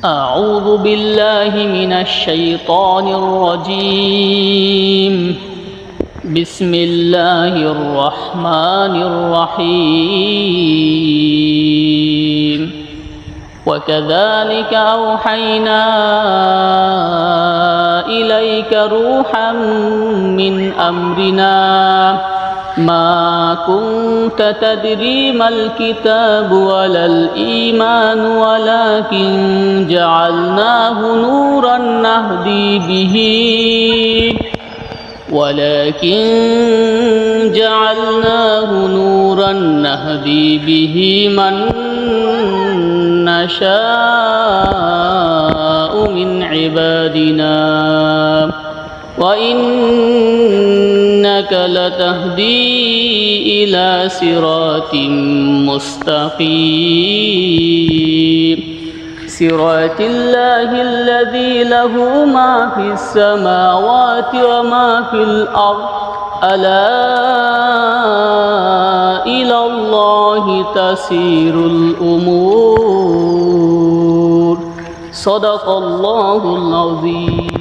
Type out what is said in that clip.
أعوذ بالله من الشيطان الرجيم بسم الله الرحمن الرحيم وكذلك أوحينا إليك روحا من أمرنا ما كنت تدري ما الكتاب ولا الإيمان ولكن جعلناه نورا نهدي به من نشاء من عبادنا وإنك لتهدي إلى صراط مستقيم صراط الله الذي له ما في السماوات وما في الأرض ألا إلى الله تسير الأمور صدق الله العظيم.